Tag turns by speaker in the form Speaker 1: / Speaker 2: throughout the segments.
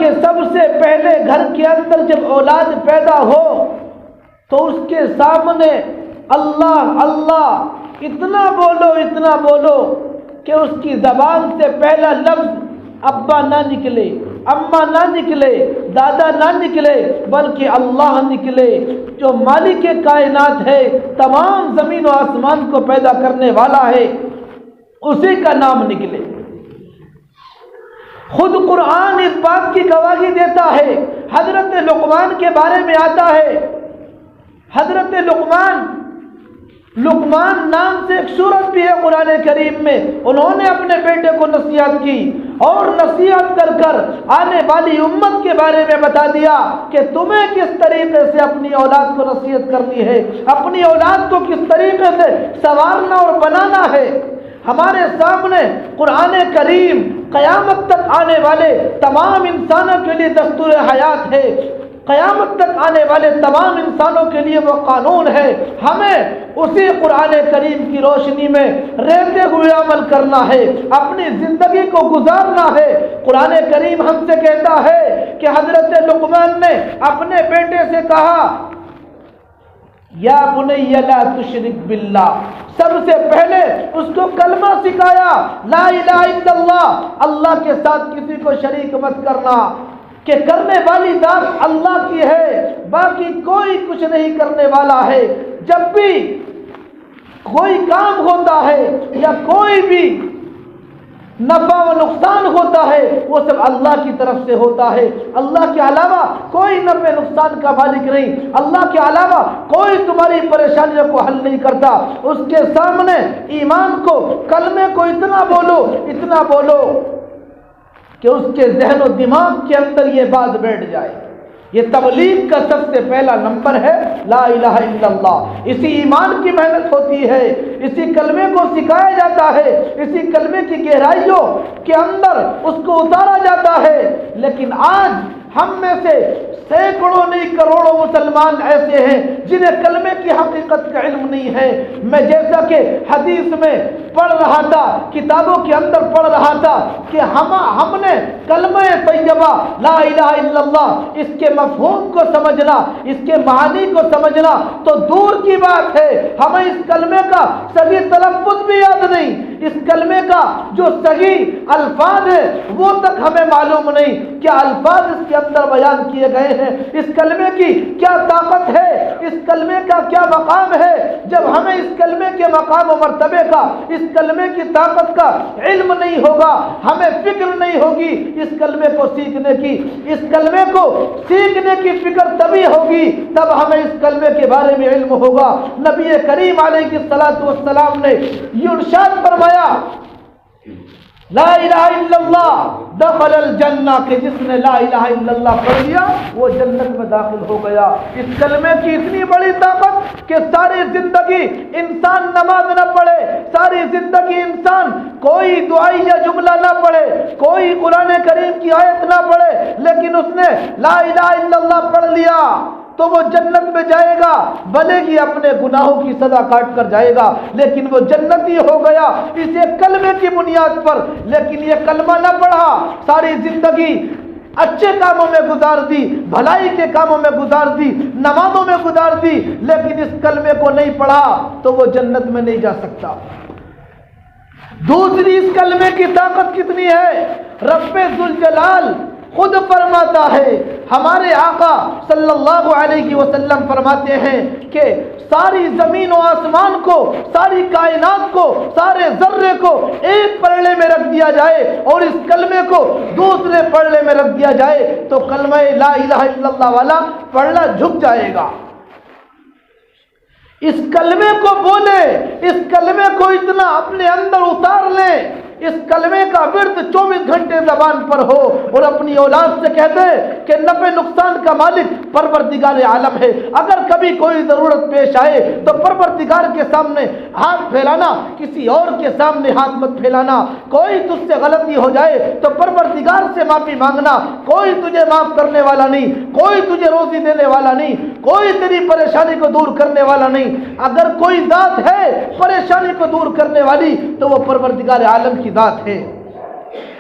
Speaker 1: کہ سب سے پہلے گھر کے اندر جب اولاد پیدا ہو تو اس کے سامنے اللہ اللہ اتنا بولو کہ اس کی زبان سے پہلا لفظ ابا نہ نکلے، اماں نہ نکلے، دادا نہ نکلے، بلکہ اللہ نکلے جو مالک کائنات ہے، تمام زمین و آسمان کو پیدا کرنے والا ہے، اسی کا نام نکلے۔ خود قرآن اس بات کی گواہی دیتا ہے۔ حضرت لقمان کے بارے میں آتا ہے، حضرت لقمان نام سے ایک سورت بھی ہے قرآن کریم میں، انہوں نے اپنے بیٹے کو نصیحت کی اور نصیحت کر آنے والی امت کے بارے میں بتا دیا کہ تمہیں کس طریقے سے اپنی اولاد کو نصیحت کرنی ہے، اپنی اولاد کو کس طریقے سے سنوارنا اور بنانا ہے۔ ہمارے سامنے قرآن کریم قیامت تک آنے والے تمام انسانوں کے لیے دستور حیات ہے، قیامت تک آنے والے تمام انسانوں کے لیے وہ قانون ہے۔ ہمیں اسی قرآن کریم کی روشنی میں رہتے ہوئے عمل کرنا ہے، اپنی زندگی کو گزارنا ہے۔ قرآن کریم ہم سے کہتا ہے کہ حضرت لقمان نے اپنے بیٹے سے کہا یا بنی لا تشرک باللہ، سب سے پہلے اس کو کلمہ سکھایا، لا الہ الا اللہ، اللہ کے ساتھ کسی کو شریک مت کرنا، کہ کرنے والی ذات اللہ کی ہے، باقی کوئی کچھ نہیں کرنے والا ہے۔ جب بھی کوئی کام ہوتا ہے یا کوئی بھی نفع و نقصان ہوتا ہے وہ سب اللہ کی طرف سے ہوتا ہے، اللہ کے علاوہ کوئی نفع نقصان کا مالک نہیں، اللہ کے علاوہ کوئی تمہاری پریشانیوں کو حل نہیں کرتا۔ اس کے سامنے ایمان کو، کلمے کو اتنا بولو کہ اس کے ذہن و دماغ کے اندر یہ بات بیٹھ جائے۔ یہ تبلیغ کا سب سے پہلا نمبر ہے لا الہ الا اللہ۔ اسی ایمان کی محنت ہوتی ہے، اسی کلمے کو سکھایا جاتا ہے، اسی کلمے کی گہرائیوں کے اندر اس کو اتارا جاتا ہے۔ لیکن آج ہم میں سے سینکڑوں نہیں کروڑوں مسلمان ایسے ہیں جنہیں کلمے کی حقیقت کا علم نہیں ہے۔ میں جیسا کہ حدیث میں پڑھ رہا تھا، کتابوں کے اندر پڑھ رہا تھا کہ ہم نے کلمہ طیبہ لا الہ الا اللہ اس کے مفہوم کو سمجھنا، اس کے معانی کو سمجھنا تو دور کی بات ہے، ہمیں اس کلمے کا صحیح تلفظ بھی یاد نہیں، اس کلمے کا جو صحیح الفاظ ہے وہ تک ہمیں معلوم نہیں، کیا الفاظ اس کے اندر بیان کیے گئے ہیں، اس کلمے کی کیا طاقت ہے، اس کلمے کا کیا مقام ہے۔ جب ہمیں اس کلمے کے مقام و مرتبے کا، اس کلمے کی طاقت کا علم نہیں ہوگا، ہمیں فکر نہیں ہوگی اس کلمے کو سیکھنے کی، اس کلمے کو سیکھنے کی فکر تبھی ہوگی تب ہمیں اس کلمے کے بارے میں علم ہوگا۔ نبی کریم علیہ الصلوۃ والسلام نے یہ ارشاد فرمایا لا الہ الا اللہ دخل الجنہ، کہ جس نے لا الہ الا اللہ پڑھ لیا وہ جنت میں داخل ہو گیا۔ اس کلمے کی اتنی بڑی طاقت کہ ساری زندگی انسان نماز نہ پڑھے، ساری زندگی انسان کوئی دعائیہ جملہ نہ پڑھے، کوئی قرآن کریم کی آیت نہ پڑھے، لیکن اس نے لا الہ الا اللہ پڑھ لیا تو وہ جنت میں جائے گا، بھلے ہی اپنے گناہوں کی سزا کاٹ کر جائے گا لیکن وہ جنتی ہو گیا اس ایک کلمے کی بنیاد پر۔ لیکن یہ کلمہ نہ پڑھا، ساری زندگی اچھے کاموں میں گزار دی، بھلائی کے کاموں میں گزار دی، نمازوں میں گزار دی، لیکن اس کلمے کو نہیں پڑھا تو وہ جنت میں نہیں جا سکتا۔ دوسری اس کلمے کی طاقت کتنی ہے، رب ذوالجلال خود فرماتا ہے، ہمارے آقا صلی اللہ علیہ وسلم فرماتے ہیں کہ ساری زمین و آسمان کو، ساری کائنات کو، سارے ذرے کو ایک پلڑے میں رکھ دیا جائے اور اس کلمے کو دوسرے پلڑے میں رکھ دیا جائے تو کلمہ لا الہ الا اللہ والا پلڑا جھک جائے گا۔ اس کلمے کو بولے، اس کلمے کو اتنا اپنے اندر اتار لیں، اس کلمے کا ورد 24 گھنٹے زبان پر ہو اور اپنی اولاد سے کہہ دے کہ نفع نقصان کا مالک پروردگار عالم ہے۔ اگر کبھی کوئی ضرورت پیش آئے تو پروردگار کے سامنے ہاتھ پھیلانا، کسی اور کے سامنے ہاتھ مت پھیلانا۔ کوئی تجھ سے غلطی ہو جائے تو پروردگار سے معافی مانگنا، کوئی تجھے معاف کرنے والا نہیں، کوئی تجھے روزی دینے والا نہیں، کوئی تیری پریشانی کو دور کرنے والا نہیں۔ اگر کوئی ذات ہے پریشانی کو دور کرنے والی تو وہ پروردگار عالم کی ذات ہے،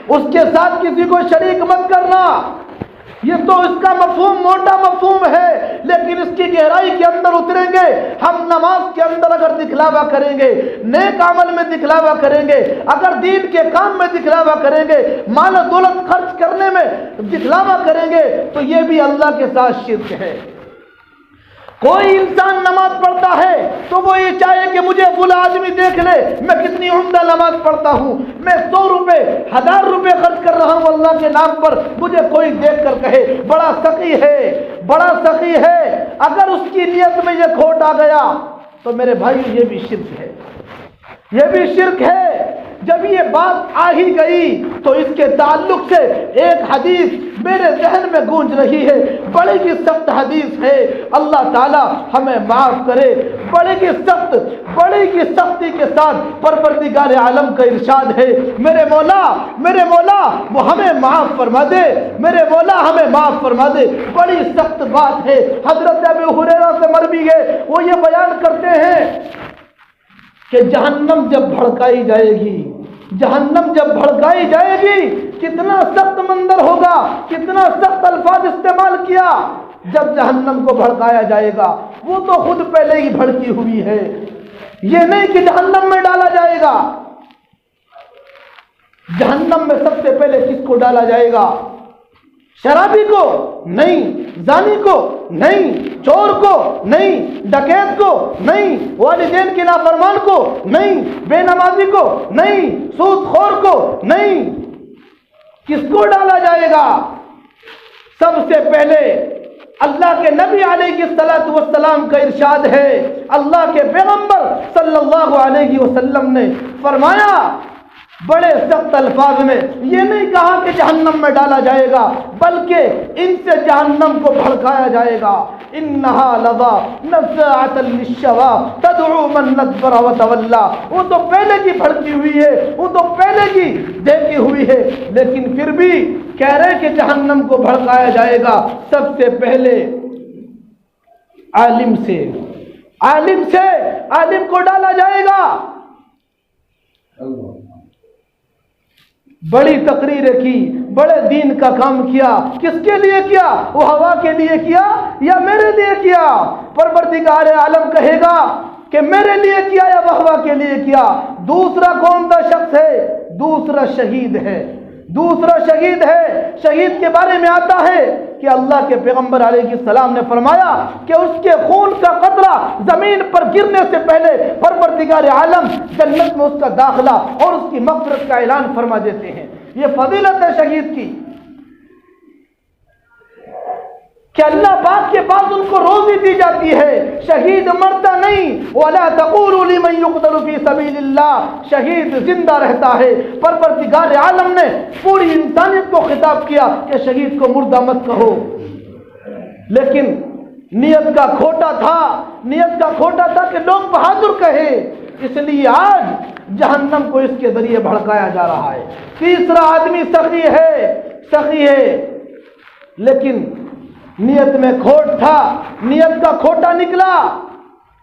Speaker 1: اس کے ساتھ کسی کو شریک مت کرنا۔ یہ تو اس کا مفہوم موٹا مفہوم ہے، لیکن اس کی گہرائی کے اندر اتریں گے ہم۔ نماز کے اندر اگر دکھلاوا کریں گے، نیک عمل میں دکھلاوا کریں گے، اگر دین کے کام میں دکھلاوا کریں گے، مال و دولت خرچ کرنے میں دکھلاوا کریں گے، تو یہ بھی اللہ کے ساتھ شرک ہے۔ کوئی انسان نماز پڑھتا ہے تو وہ یہ چاہے کہ مجھے فلاں آدمی دیکھ لے میں کتنی عمدہ نماز پڑھتا ہوں، میں 100 روپے 1000 روپے خرچ کر رہا ہوں اللہ کے نام پر، مجھے کوئی دیکھ کر کہے بڑا سخی ہے، بڑا سخی ہے۔ اگر اس کی نیت میں یہ کھوٹ آ گیا تو میرے بھائی یہ بھی شرک ہے، یہ بھی شرک ہے۔ جب یہ بات آ ہی گئی تو اس کے تعلق سے ایک حدیث میرے ذہن میں گونج رہی ہے، بڑی ہی سخت حدیث ہے، اللہ تعالی ہمیں معاف کرے۔ بڑی ہی سخت، بڑی ہی سختی کے ساتھ پروردگار عالم کا ارشاد ہے، میرے مولا وہ ہمیں معاف فرما دے، میرے مولا ہمیں معاف فرما دے۔ بڑی سخت بات ہے۔ حضرت ابو ہریرہ سے مروی ہے، وہ یہ بیان کرتے ہیں کہ جہنم جب بھڑکائی جائے گی، جہنم جب بھڑکائی جائے گی کتنا سخت منظر ہوگا، کتنا سخت الفاظ استعمال کیا۔ جب جہنم کو بھڑکایا جائے گا وہ تو خود پہلے ہی بھڑکی ہوئی ہے، یہ نہیں کہ جہنم میں ڈالا جائے گا۔ جہنم میں سب سے پہلے کس کو ڈالا جائے گا؟ شرابی کو نہیں، زانی کو نہیں، چور کو نہیں، ڈکیت کو نہیں، والدین کے نافرمان کو نہیں، بے نمازی کو نہیں، سود خور کو نہیں۔ کس کو ڈالا جائے گا؟ سب سے پہلے اللہ کے نبی علیہ الصلوۃ والسلام کا ارشاد ہے، اللہ کے پیغمبر صلی اللہ علیہ وسلم نے فرمایا بڑے سخت الفاظ میں، یہ نہیں کہا کہ جہنم میں ڈالا جائے گا، بلکہ ان سے جہنم کو بھڑکایا جائے گا۔ انہا لظا نزاعۃ للشوا تدعو من ادبر وتولى، وہ تو پہلے کی بھڑکی ہوئی ہے، وہ تو پہلے کی دیکھی ہوئی ہے، لیکن پھر بھی کہہ رہے کہ جہنم کو بھڑکایا جائے گا سب سے پہلے عالم سے عالم کو ڈالا جائے گا۔ بڑی تقریریں کی، بڑے دین کا کام کیا، کس کے لیے کیا؟ وہ ہوا کے لیے کیا یا میرے لیے کیا؟ پروردگار عالم کہے گا کہ میرے لیے کیا یا ہوا کے لیے کیا؟ دوسرا کون سا شخص ہے؟ دوسرا شہید ہے، دوسرا شہید ہے۔ شہید کے بارے میں آتا ہے کہ اللہ کے پیغمبر علیہ السلام نے فرمایا کہ اس کے خون کا قطرہ زمین پر گرنے سے پہلے پروردگار عالم جنت میں اس کا داخلہ اور اس کی مغفرت کا اعلان فرما دیتے ہیں۔ یہ فضیلت ہے شہید کی کہ اللہ پاک کے پاس ان کو روزی دی جاتی ہے، شہید مرتا نہیں۔ وَلَا تَقُولُوا لِمَنْ يُقْتَلُ فِي سَبِيلِ اللَّهِ، شہید زندہ رہتا ہے۔ پروردگار عالم نے پوری انسانیت کو خطاب کیا کہ شہید کو مردہ مت کہو، لیکن نیت کا کھوٹا تھا کہ لوگ بہادر کہے، اس لیے آج جہنم کو اس کے ذریعے بھڑکایا جا رہا ہے۔ تیسرا آدمی سخی ہے لیکن نیت میں کھوٹ تھا، نیت کا کھوٹا نکلا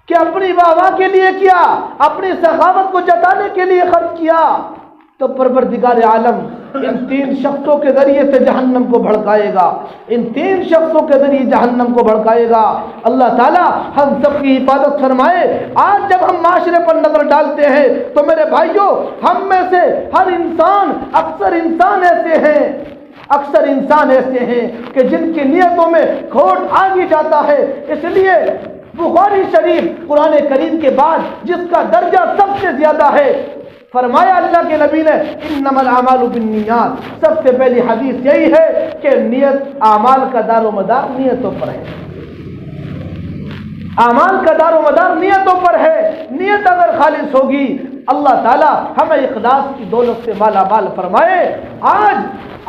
Speaker 1: کہ اپنی واہ کے لیے کیا، اپنی سخاوت کو جتانے کے لیے خرچ کیا، تو پروردگار عالم ان 3 شخصوں کے ذریعے سے جہنم کو بھڑکائے گا، ان 3 شخصوں کے ذریعے جہنم کو بھڑکائے گا۔ اللہ تعالی ہم سب کی حفاظت فرمائے۔ آج جب ہم معاشرے پر نظر ڈالتے ہیں تو میرے بھائیوں، ہم میں سے ہر انسان، اکثر انسان ایسے ہیں کہ جن کی نیتوں میں کھوٹ آ ہی جاتا ہے۔ اس لیے بخاری شریف قرآن کریم کے بعد جس کا درجہ سب سے زیادہ ہے، فرمایا اللہ کے نبی نے انما الاعمال بالنیات، سب سے پہلی حدیث یہی ہے کہ نیت، اعمال کا دار و مدار نیتوں پر ہے، اعمال کا دار و مدار نیتوں پر ہے۔ نیت اگر خالص ہوگی اللہ تعالی ہمیں اخلاص کی دولت سے مالا مال فرمائے۔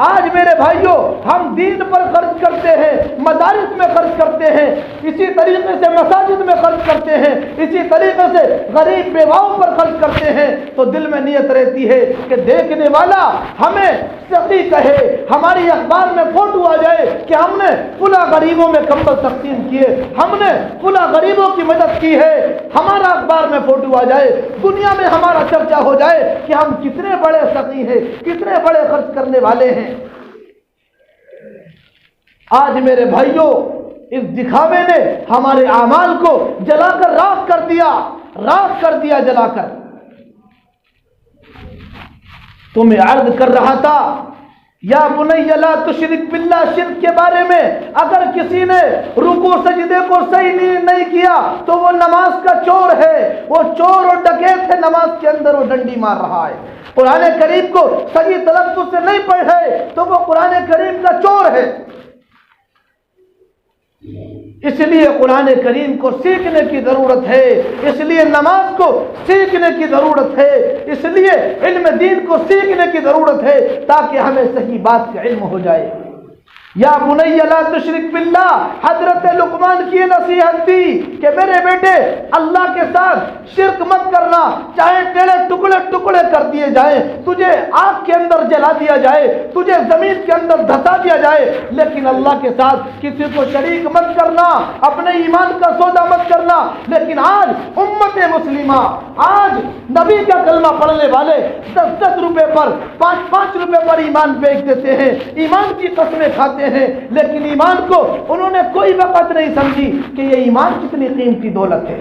Speaker 1: آج میرے بھائیوں، ہم دین پر خرچ کرتے ہیں، مدارس میں خرچ کرتے ہیں، اسی طریقے سے مساجد میں خرچ کرتے ہیں، اسی طریقے سے غریب بیواؤں پر خرچ کرتے ہیں، تو دل میں نیت رہتی ہے کہ دیکھنے والا ہمیں سخی کہے، ہماری اخبار میں فوٹو آ جائے کہ ہم نے فلاں غریبوں میں کمبل تقسیم کیے، ہم نے فلاں غریبوں کی مدد کی ہے، ہمارا اخبار میں فوٹو آ جائے، دنیا میں ہمارا چرچا ہو جائے کہ ہم کتنے بڑے سخی ہیں، کتنے بڑے خرچ کرنے والے ہیں۔ آج میرے بھائیوں اس دکھاوے نے ہمارے اعمال کو جلا کر راکھ کر دیا جلا کر. تو میں عرض کر رہا تھا یا بنی لا تشرک باللہ، شرک کے بارے میں اگر کسی نے رکوع سجدے کو صحیح نہیں کیا تو وہ نماز کا چور ہے، وہ چور اور ڈکیت ہے، نماز کے اندر وہ ڈنڈی مار رہا ہے. قرآن کریم کو صحیح تلفظ سے نہیں پڑھے تو وہ قرآن کریم کا چور ہے. اس لیے قرآن کریم کو سیکھنے کی ضرورت ہے، اس لیے نماز کو سیکھنے کی ضرورت ہے، اس لیے علم دین کو سیکھنے کی ضرورت ہے تاکہ ہمیں صحیح بات کا علم ہو جائے. یا بنی لا تشرک باللہ، حضرت لقمان کی نصیحت تھی کہ میرے بیٹے اللہ کے ساتھ شرک مت کرنا، چاہے تیرے ٹکڑے ٹکڑے کر دیے جائیں، تجھے آگ کے اندر جلا دیا جائے، تجھے زمین کے اندر دھسا دیا جائے، لیکن اللہ کے ساتھ کسی کو شریک مت کرنا، اپنے ایمان کا سودا مت کرنا. لیکن آج امت مسلمہ، آج نبی کا کلمہ پڑھنے والے 10 روپے پر 5 روپے پر ایمان بیچ دیتے ہیں، ایمان کی قسمیں کھاتے ہیں، لیکن ایمان کو انہوں نے کوئی وقت نہیں سمجھی کہ یہ ایمان کتنی قیمتی دولت ہے.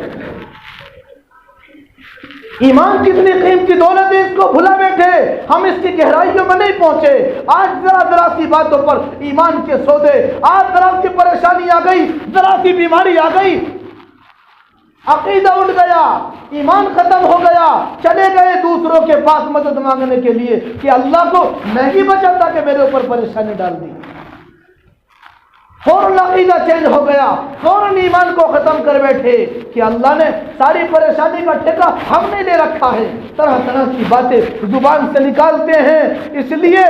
Speaker 1: ایمان کتنی قیمتی دولت ہے، اس کو بھلا بیٹھے، ہم اس کی گہرائیوں میں نہیں پہنچے. آج ذرا سی باتوں پر ایمان کے سودے، آج ذرا سی پریشانی آ گئی، ذرا سی بیماری آ گئی، عقیدہ اٹھ گیا، ایمان ختم ہو گیا، چلے گئے دوسروں کے پاس مدد مانگنے کے لیے کہ اللہ کو میں ہی بچاتا کہ میرے اوپر پریشانی ڈال دی. فوراً عقیدہ چینج ہو گیا، فوراً ایمان کو ختم کر بیٹھے کہ اللہ نے ساری پریشانی کا ٹھیکہ ہم نے لے رکھا ہے. طرح طرح کی باتیں زبان سے نکالتے ہیں. اس لیے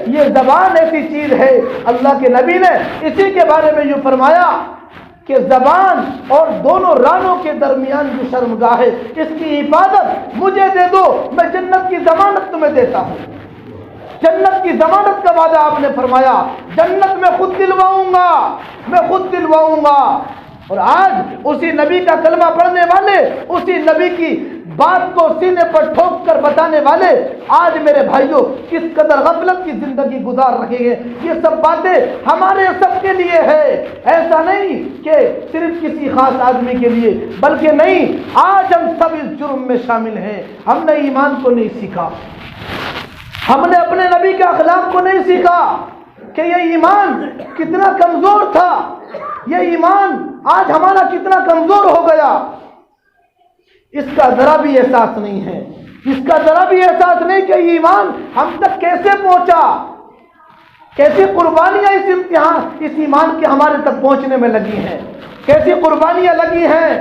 Speaker 1: یہ زبان ایسی چیز ہے، اللہ کے نبی نے اسی کے بارے میں یوں فرمایا کہ زبان اور دونوں رانوں کے درمیان جو شرمگاہ ہے، اس کی حفاظت مجھے دے دو، میں جنت کی ضمانت تمہیں دیتا ہوں. جنت کی ضمانت کا وعدہ آپ نے فرمایا، جنت میں خود دلواؤں گا. اور آج اسی نبی کا کلمہ پڑھنے والے، اسی نبی کی بات کو سینے پر ٹھوک کر بتانے والے آج میرے بھائیوں کس قدر غفلت کی زندگی گزار رہے ہیں. یہ سب باتیں ہمارے سب کے لیے ہے، ایسا نہیں کہ صرف کسی خاص آدمی کے لیے، بلکہ نہیں، آج ہم سب اس جرم میں شامل ہیں. ہم نے ایمان کو نہیں سیکھا، ہم نے اپنے نبی کے اخلاق کو نہیں سیکھا کہ یہ ایمان کتنا کمزور تھا، یہ ایمان آج ہمارا کتنا کمزور ہو گیا. اس کا ذرا بھی احساس نہیں ہے، اس کا ذرا بھی احساس نہیں کہ یہ ایمان ہم تک کیسے پہنچا، کیسی قربانیاں اس ایمان کے ہمارے تک پہنچنے میں لگی ہیں، کیسی قربانیاں لگی ہیں.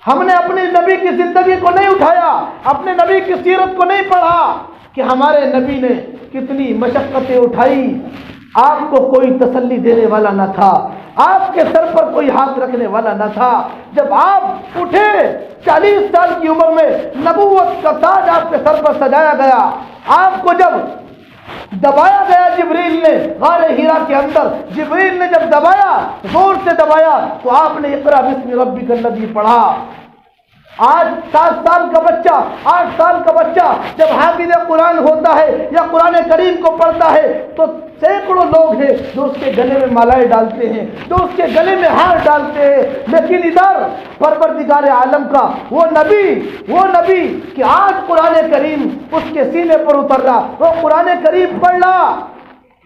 Speaker 1: ہم نے اپنے نبی کی زندگی کو نہیں اٹھایا، اپنے نبی کی سیرت کو نہیں پڑھا کہ ہمارے نبی نے کتنی مشقتیں اٹھائی. آپ کو کوئی تسلی دینے والا نہ تھا، آپ کے سر پر کوئی ہاتھ رکھنے والا نہ تھا. جب آپ اٹھے 40 سال کی عمر میں نبوت کا تاج آپ کے سر پر سجایا گیا، آپ کو جب دبایا گیا جبریل نے غار ہیرا کے اندر، جبریل نے جب دبایا، زور سے دبایا، تو آپ نے اقرا بسم ربک الذی پڑھا. آج 7 سال کا بچہ، 8 سال کا بچہ جب حافظ قرآن ہوتا ہے یا قرآن کریم کو پڑھتا ہے تو سینکڑوں لوگ ہیں جو اس کے گلے میں مالائیں ڈالتے ہیں، جو اس کے گلے میں ہار ڈالتے ہیں. لیکن ادھر پروردگار عالم کا وہ نبی کہ آج قرآن کریم اس کے سینے پر اتر رہا، وہ قرآن کریم پڑھ رہا،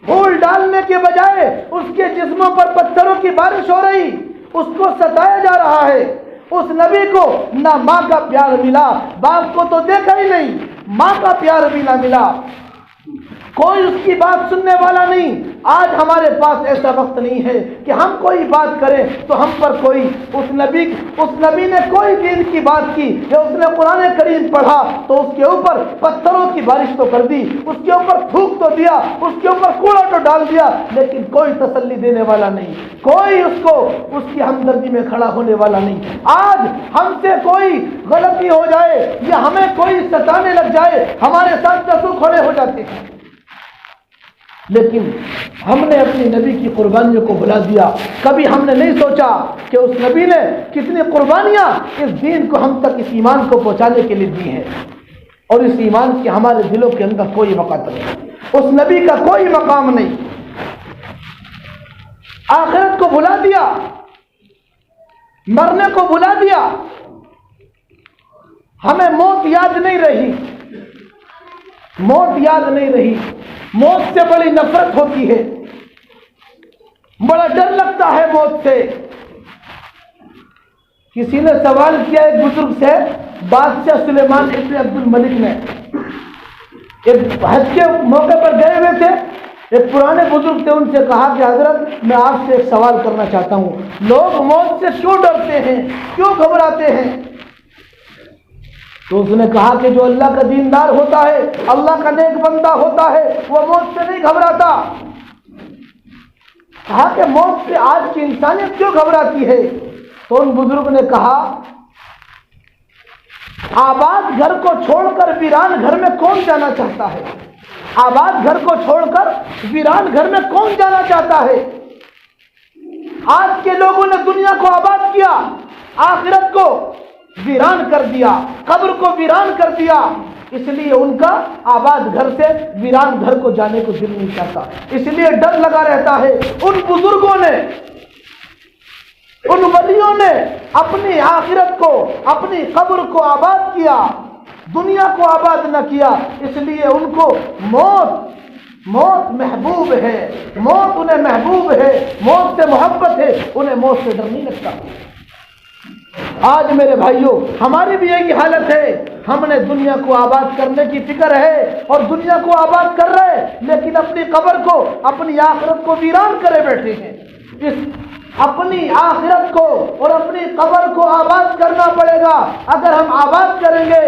Speaker 1: پھول ڈالنے کے بجائے اس کے جسموں پر پتھروں کی بارش ہو رہی، اس کو ستایا جا رہا ہے. اس نبی کو نہ ماں کا پیار ملا، باپ کو تو دیکھا ہی نہیں، ماں کا پیار بھی نہ ملا، کوئی اس کی بات سننے والا نہیں. آج ہمارے پاس ایسا وقت نہیں ہے کہ ہم کوئی بات کریں تو ہم پر کوئی اس نبی نے کوئی دین کی بات کی یا اس نے قرآن کریم پڑھا تو اس کے اوپر پتھروں کی بارش تو کر دی، اس کے اوپر تھوک تو دیا، اس کے اوپر کوڑا تو ڈال دیا، لیکن کوئی تسلی دینے والا نہیں، کوئی اس کی ہمدردی میں کھڑا ہونے والا نہیں. آج ہم سے کوئی غلطی ہو جائے یا ہمیں کوئی ستانے لگ جائے، ہمارے ساتھ دسوں کھڑے ہو جاتے ہیں. لیکن ہم نے اپنی نبی کی قربانیوں کو بھلا دیا. کبھی ہم نے نہیں سوچا کہ اس نبی نے کتنی قربانیاں اس دین کو ہم تک، اس ایمان کو پہنچانے کے لیے دی ہیں، اور اس ایمان کی ہمارے دلوں کے اندر کوئی وقت نہیں، اس نبی کا کوئی مقام نہیں. آخرت کو بھلا دیا، مرنے کو بھلا دیا، ہمیں موت یاد نہیں رہی، موت یاد نہیں رہی، موت سے بڑی نفرت ہوتی ہے، بڑا ڈر لگتا ہے موت سے۔ کسی نے سوال کیا ایک بزرگ سے، بادشاہ سلیمان ابن عبد الملک نے، ایک حج کے موقع پر گئے ہوئے تھے، ایک پرانے بزرگ تھے، ان سے کہا کہ حضرت میں آپ سے ایک سوال کرنا چاہتا ہوں، لوگ موت سے کیوں ڈرتے ہیں، کیوں گھبراتے ہیں؟ تو اس نے کہا کہ جو اللہ کا دیندار ہوتا ہے، اللہ کا نیک بندہ ہوتا ہے، وہ موت سے نہیں گھبراتا۔ کہا کہ موت سے آج کی انسانیت کیوں گھبراتی ہے؟ تو ان بزرگ نے کہا آباد گھر کو چھوڑ کر ویران گھر میں کون جانا چاہتا ہے؟ آباد گھر کو چھوڑ کر ویران گھر میں کون جانا چاہتا ہے؟ آج کے لوگوں نے دنیا کو آباد کیا، آخرت کو ویران کر دیا، قبر کو ویران کر دیا، اس لیے ان کا آباد گھر سے ویران گھر کو جانے کو دل نہیں چاہتا، اس لیے ڈر لگا رہتا ہے۔ ان بزرگوں نے، ان ولیوں نے اپنی آخرت کو، اپنی قبر کو آباد کیا، دنیا کو آباد نہ کیا، اس لیے ان کو موت محبوب ہے، موت انہیں محبوب ہے، موت سے محبت ہے، انہیں موت سے ڈر نہیں لگتا۔ آج میرے بھائیوں ہماری بھی یہی حالت ہے، ہم نے دنیا کو آباد کرنے کی فکر ہے اور دنیا کو آباد کر رہے، لیکن اپنی قبر کو، اپنی آخرت کو ویران کرے بیٹھے ہیں۔ اپنی آخرت کو اور اپنی قبر کو آباد کرنا پڑے گا۔ اگر ہم آباد کریں گے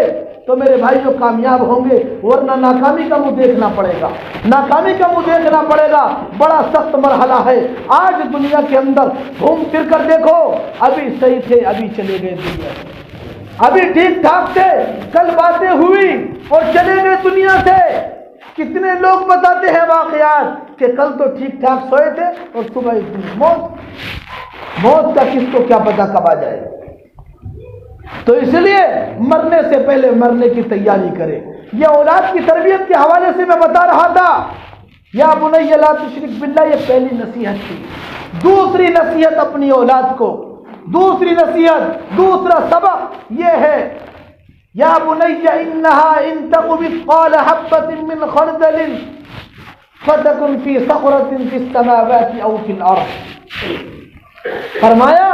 Speaker 1: تو میرے بھائیوں کامیاب ہوں گے، ورنہ ناکامی کا منہ دیکھنا پڑے گا، ناکامی کا منہ دیکھنا پڑے گا۔ بڑا سخت مرحلہ ہے آج دنیا کے اندر، گھوم پھر کر دیکھو، ابھی صحیح تھے ابھی چلے گئے دنیا سے، ابھی ٹھیک ٹھاک تھے کل باتیں ہوئی اور چلے گئے دنیا سے۔ کتنے لوگ بتاتے ہیں واقعات کہ کل تو ٹھیک ٹھاک سوئے تھے اور صبح موت کا کس کو کیا پتا کب آ جائے۔ تو اس لیے مرنے سے پہلے مرنے کی تیاری کرے۔ یہ اولاد کی تربیت کے حوالے سے میں بتا رہا تھا، یا بنی لا تشرک باللہ، یہ پہلی نصیحت تھی۔ دوسری نصیحت اپنی اولاد کو، دوسری نصیحت، دوسرا سبق یہ ہے، یا بنی انہا ان تک مثقال حبۃ من خردل فتکن فی صخرۃ فی السماوات او فی الارض۔ فرمایا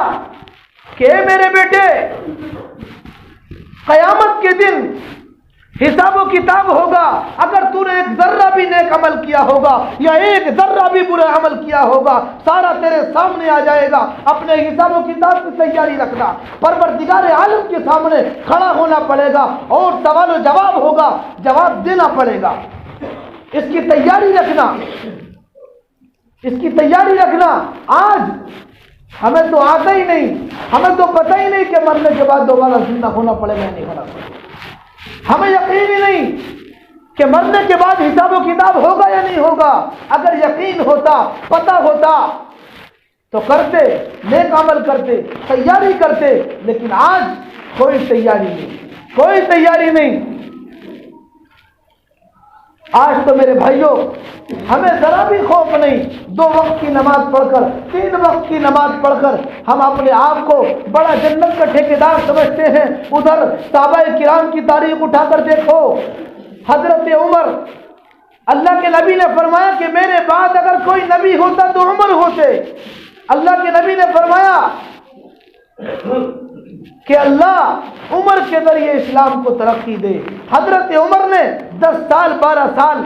Speaker 1: کہ میرے بیٹے، قیامت کے دن حساب و کتاب ہوگا، اگر تو نے ایک ذرہ بھی نیک عمل کیا ہوگا یا ایک ذرہ بھی برا عمل کیا ہوگا، سارا تیرے سامنے آ جائے گا۔ اپنے حساب و کتاب کی تیاری رکھنا، پروردگار عالم کے سامنے کھڑا ہونا پڑے گا اور سوال و جواب ہوگا، جواب دینا پڑے گا۔ اس کی تیاری رکھنا، اس کی تیاری رکھنا۔ آج ہمیں تو آتا ہی نہیں، ہمیں تو پتہ ہی نہیں کہ مرنے کے بعد دوبارہ زندہ ہونا پڑے گا نہیں ہونا پڑے گا، ہمیں یقین ہی نہیں کہ مرنے کے بعد حساب و کتاب ہوگا یا نہیں ہوگا۔ اگر یقین ہوتا، پتہ ہوتا تو کرتے، نیک عمل کرتے، تیاری کرتے، لیکن آج کوئی تیاری نہیں، کوئی تیاری نہیں۔ آج تو میرے بھائیوں ہمیں ذرا بھی خوف نہیں، 2 وقت کی نماز پڑھ کر، 3 وقت کی نماز پڑھ کر ہم اپنے آپ کو بڑا جنت کا ٹھیکیدار سمجھتے ہیں۔ ادھر صحابہ کرام کی تاریخ اٹھا کر دیکھو، حضرت عمر، اللہ کے نبی نے فرمایا کہ میرے بعد اگر کوئی نبی ہوتا تو عمر ہوتے۔ اللہ کے نبی نے فرمایا کہ اللہ عمر کے ذریعے اسلام کو ترقی دے۔ حضرت عمر نے 10 سال 12 سال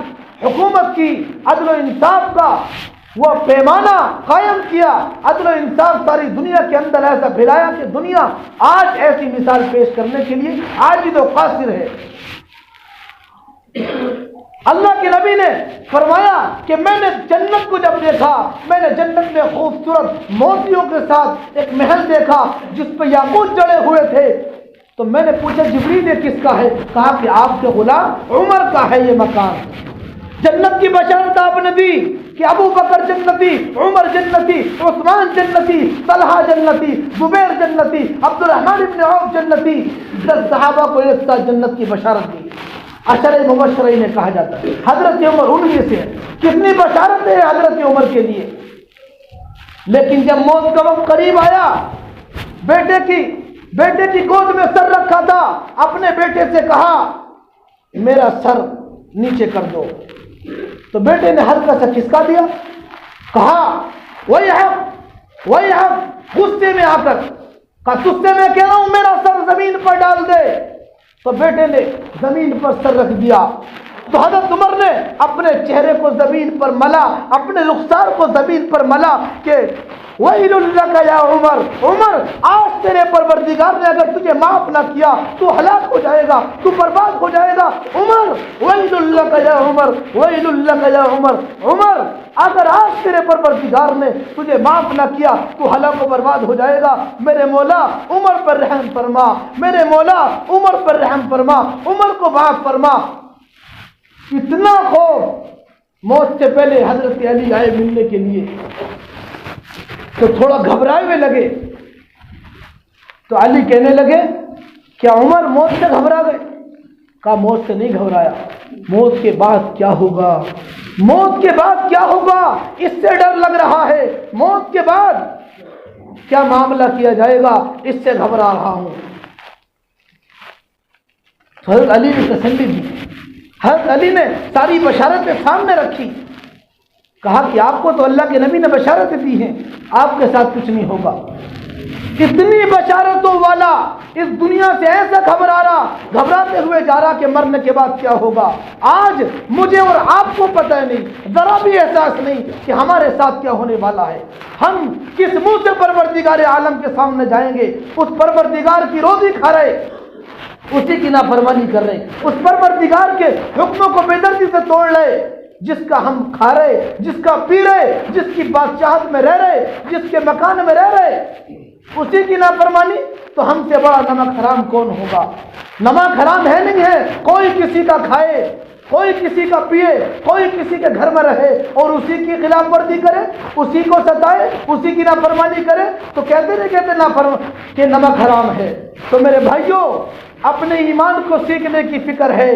Speaker 1: حکومت کی، عدل و انصاف کا وہ پیمانہ قائم کیا، عدل و انصاف ساری دنیا کے اندر ایسا پھیلایا کہ دنیا آج ایسی مثال پیش کرنے کے لیے عاجز و قاصر ہے۔ اللہ کے نبی نے فرمایا کہ میں نے جنت کو جب دیکھا، میں نے جنت میں خوبصورت موتیوں کے ساتھ ایک محل دیکھا جس پہ یاقوت جڑے ہوئے تھے، تو میں نے پوچھا جبریل یہ کس کا ہے؟ کہا کہ آپ کے غلام عمر کا ہے یہ مکان۔ جنت کی بشارت آپ نے دی کہ ابو بکر جنتی، عمر جنتی، عثمان جنتی، طلحہ جنتی، زبیر جنتی، عبد الرحمن ابن عوف جنتی۔ 10 صحابہ کو ایک ساتھ جنت کی بشارت دی، عشر مبشرین کہا جاتا ہے۔ حضرت عمر ان میں سے ہے۔ کتنی بشارت ہے حضرت عمر کے لیے، لیکن جب موت کا وقت قریب آیا، بیٹے کی گود میں سر رکھا تھا، اپنے بیٹے سے کہا میرا سر نیچے کر دو، تو بیٹے نے ہلکا سا کھسکا دیا، کہا وہی حق غصے میں آ کر کہا تجھ سے میں کہہ رہا ہوں میرا سر زمین پر ڈال دے، تو بیٹے نے زمین پر سر رکھ دیا۔ تو حضرت عمر نے اپنے چہرے کو زمین پر ملا، اپنے رخسار کو زمین پر ملا کہ وَيْلٌ لَكَ يَا عمر، آج تیرے پروردگار نے اگر تجھے معاف نہ کیا تو ہلاک ہو جائے گا، تو برباد ہو جائے گا۔ عمر وَيْلٌ لَكَ يَا عمر، وَيْلٌ لَكَ يَا عمر، اگر آج تیرے پروردگار نے تجھے معاف نہ کیا تو ہلاک و برباد ہو جائے گا۔ میرے مولا عمر پر رحم فرما، میرے مولا عمر پر رحم فرما، عمر کو معاف فرما۔ اتنا خوف، موت سے پہلے حضرت علی آئے ملنے کے لیے، تو تھوڑا گھبرائے ہوئے لگے، تو علی کہنے لگے کیا عمر موت سے گھبرا گئے؟ کہا موت سے نہیں گھبرایا، موت کے بعد کیا ہوگا، موت کے بعد کیا ہوگا اس سے ڈر لگ رہا ہے، موت کے بعد کیا معاملہ کیا جائے گا اس سے گھبرا رہا ہوں۔ حضرت علی نے تسلی دی، حضرت علی نے ساری بشارتیں سامنے رکھی، کہا کہ آپ کو تو اللہ کے نبی نے بشارتیں دی ہیں، آپ کے ساتھ کچھ نہیں ہوگا۔ اتنی بشارتوں والا اس دنیا سے ایسا گھبراتے ہوئے جا رہا کہ مرنے کے بعد کیا ہوگا۔ آج مجھے اور آپ کو پتہ نہیں، ذرا بھی احساس نہیں کہ ہمارے ساتھ کیا ہونے والا ہے۔ ہم کس منہ سے پروردگار عالم کے سامنے جائیں گے؟ اس پروردگار کی روزی کھا رہے، اسی کی نافرمانی کر رہے، اس پروردگار کے حکموں کو بے دردی سے توڑ رہے، جس کا ہم کھا رہے، جس کا پی رہے، جس کی بادشاہت میں رہ رہے، جس کے مکان میں رہ رہے، اسی کی نافرمانی۔ تو ہم سے بڑا نمک حرام کون ہوگا؟ نمک حرام ہے نہیں ہے، کوئی کسی کا کھائے، کوئی کسی کا پیے، کوئی کسی کے گھر میں رہے اور اسی کی خلاف ورزی کرے، اسی کو ستائے، اسی کی نافرمانی کرے، تو کہتے نہیں کہتے کہ نمک حرام ہے۔ تو میرے بھائیوں، اپنے ایمان کو سیکھنے کی فکر ہے،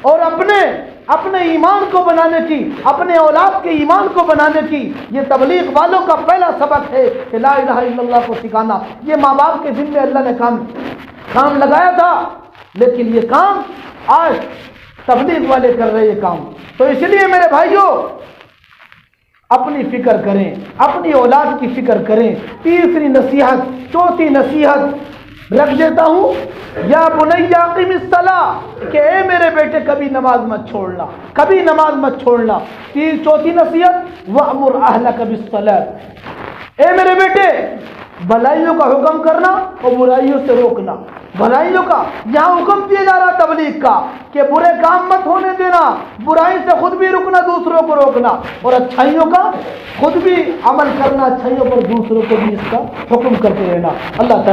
Speaker 1: اور اپنے ایمان کو بنانے کی، اپنے اولاد کے ایمان کو بنانے کی یہ تبلیغ والوں کا پہلا سبق ہے کہ لا الہ الا اللہ کو سکھانا۔ یہ ماں باپ کے ذمہ اللہ نے کام لگایا تھا، لیکن یہ کام آج تبلیغ والے کر رہے یہ کام۔ تو اس لیے میرے بھائیوں، اپنی فکر کریں، اپنی اولاد کی فکر کریں۔ تیسری نصیحت، چوتھی نصیحت رکھ دیتا ہوں، یا بنی اقم الصلاۃ، کہ اے میرے بیٹے کبھی نماز مت چھوڑنا، کبھی نماز مت چھوڑنا۔ چوتھی نصیحت، وامر اہلک بالصلاۃ، اے میرے بیٹے بھلائیوں کا حکم کرنا اور برائیوں سے روکنا۔ بھلائیوں کا یہاں حکم دیا جا رہا تبلیغ کا کہ برے کام مت ہونے دینا، برائی سے خود بھی رکنا، دوسروں کو روکنا، اور اچھائیوں کا خود بھی عمل کرنا، اچھائیوں پر دوسروں کو بھی اس کا حکم کرتے رہنا۔ اللہ تعالیٰ